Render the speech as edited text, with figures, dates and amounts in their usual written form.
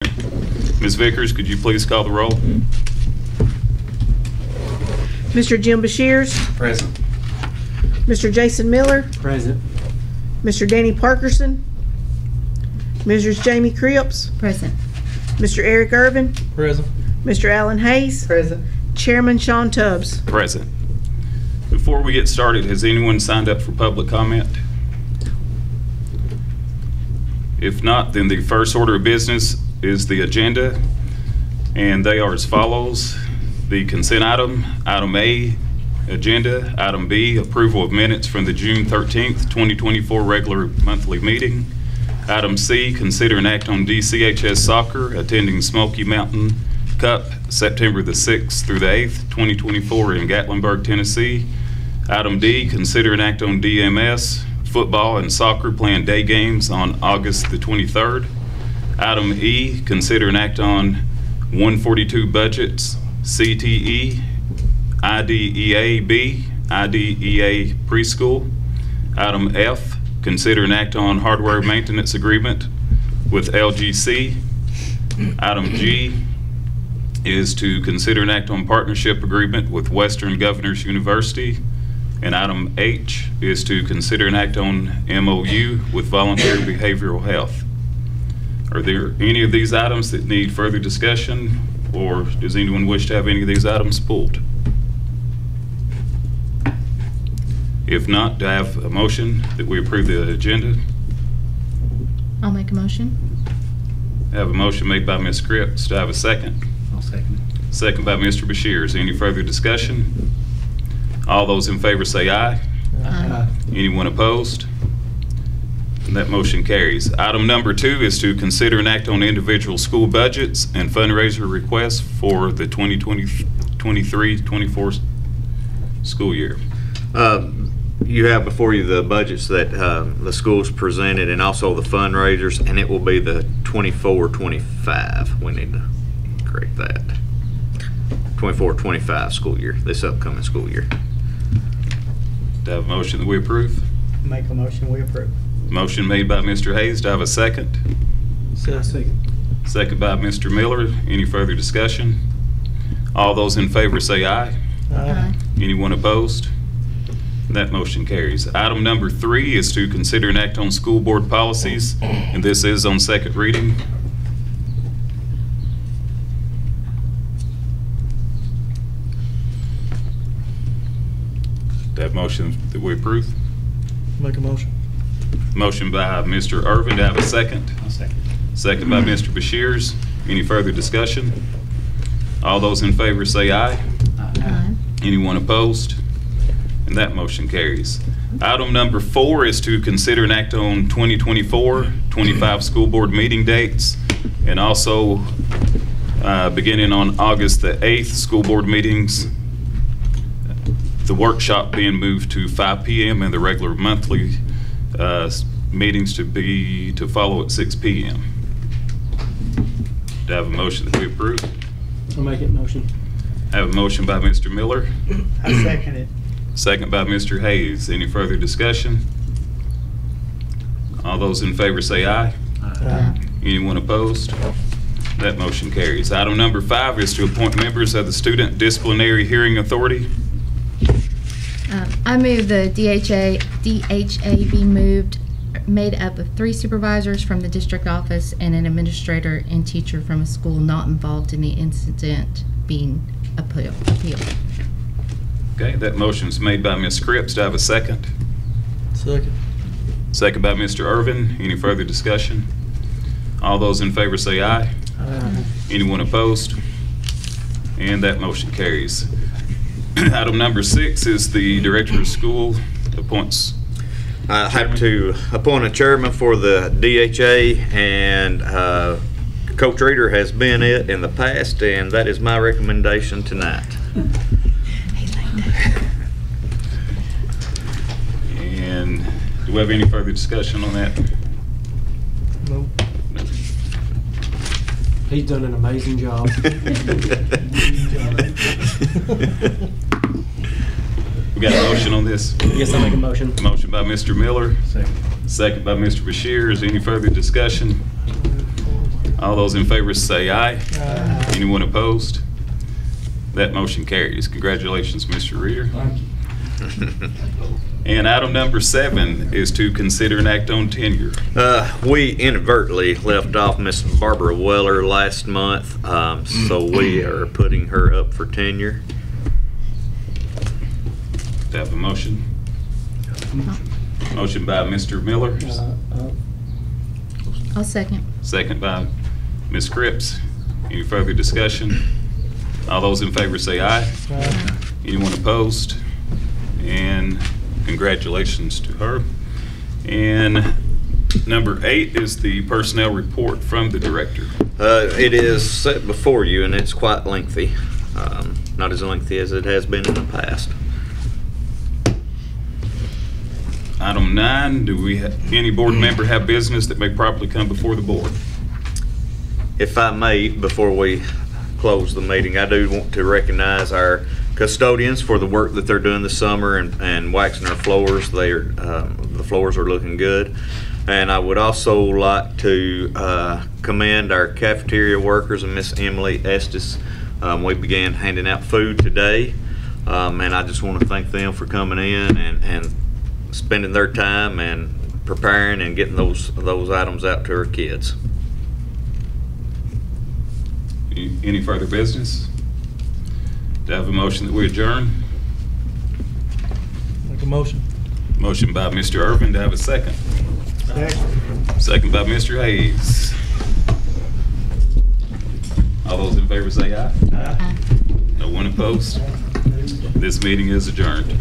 Ms. Vickers, could you please call the roll? Mr. Jim Bashirs. Present. Mr. Jason Miller. Present. Mr. Danny Parkerson. Mrs. Jamie Cripps. Present. Mr. Eric Irvin. Present. Mr. Alan Hayes. Present. Chairman Sean Tubbs. Present. Before we get started, has anyone signed up for public comment? If not, then the first order of business is the agenda, and they are as follows. The consent item, item A, agenda. Item B, approval of minutes from the June 13th, 2024 regular monthly meeting. Item C, consider an act on DCHS soccer attending Smoky Mountain Cup September the 6th through the 8th, 2024 in Gatlinburg, Tennessee. Item D, consider an act on DMS football and soccer playing day games on August the 23rd. Item E, consider an act on 142 budgets, CTE, IDEA-B, IDEA preschool. Item F, consider an act on hardware maintenance agreement with LGC. Item G is to consider an act on partnership agreement with Western Governors University. And item H is to consider an act on MOU with Voluntary Behavioral Health. Are there any of these items that need further discussion, or does anyone wish to have any of these items pulled? If not, do I have a motion that we approve the agenda? I'll make a motion. I have a motion made by Ms. Cripps. Do I have a second? I'll second. Second by Mr. Bashirs. Any further discussion? All those in favor say aye. Aye. Anyone opposed? And that motion carries. Item number 2 is to consider an act on individual school budgets and fundraiser requests for the 2023-24 school year. You have before you the budgets that the schools presented and also the fundraisers, and it will be the 24-25. We need to correct that. 24-25 school year, this upcoming school year. Do I have a motion that we approve? Make a motion, we approve. Motion made by Mr. Hayes. Do I have a second? Second. Second by Mr. Miller. Any further discussion? All those in favor say aye. Aye. Anyone opposed? That motion carries. Item number 3 is to consider an act on school board policies, and this is on second reading. Do I have a motion that we approve? Make a motion. Motion by Mr. Irvin. Do I have a second? I'll second. Second by Mr. Bashirs. Any further discussion? All those in favor say aye. Aye. Anyone opposed? And that motion carries. Item number 4 is to consider an act on 2024-25 school board meeting dates, and also beginning on August the 8th, school board meetings, the workshop being moved to 5 p.m. and the regular monthly meetings to follow at 6 p.m. Do I have a motion that we approve? I'll make it motion. I have a motion by Mr. Miller. I second it. Second by Mr. Hayes. Any further discussion? All those in favor say aye. Aye. Anyone opposed? That motion carries. Item number 5 is to appoint members of the Student Disciplinary Hearing Authority. I move the DHA be made up of 3 supervisors from the district office and an administrator and teacher from a school not involved in the incident being appealed. Okay, that motion is made by Ms. Cripps. Do I have a second? Second. Second by Mr. Irvin. Any further discussion? All those in favor say aye. Aye. Anyone opposed? And that motion carries. Item number 6 is the director of school appoints. I have to appoint a chairman for the DHA, and Coach Reeder has been it in the past, and that is my recommendation tonight. And do we have any further discussion on that? Nope. He's done an amazing job. We got a motion on this? Yes, I'll make a motion. Motion by Mr. Miller. Second. Second by Mr. Bashir. Is there any further discussion? All those in favor say aye. Anyone opposed? That motion carries. Congratulations, Mr. Reader. And item number 7 is to consider an act on tenure. We inadvertently left off Miss Barbara Weller last month, so we are putting her up for tenure. Do I have a motion? Motion by Mr. Miller, I'll second. second by Ms. Cripps. Any further discussion? All those in favor say aye. Anyone opposed? And congratulations to her. And number 8 is the personnel report from the director. It is set before you, and it's quite lengthy. Not as lengthy as it has been in the past. Item 9, do we, any board member have business that may properly come before the board? If I may, before we close the meeting, I do want to recognize our custodians for the work that they're doing this summer and waxing our floors. The floors are looking good. And I would also like to commend our cafeteria workers and Miss Emily Estes. We began handing out food today, and I just want to thank them for coming in and spending their time and preparing and getting those items out to our kids. Any further business? Do I have a motion that we adjourn? Make a motion. Motion by Mr. Irvin. Do I have a second? Second by Mr. Hayes. All those in favor say aye. Aye. No one opposed? This meeting is adjourned.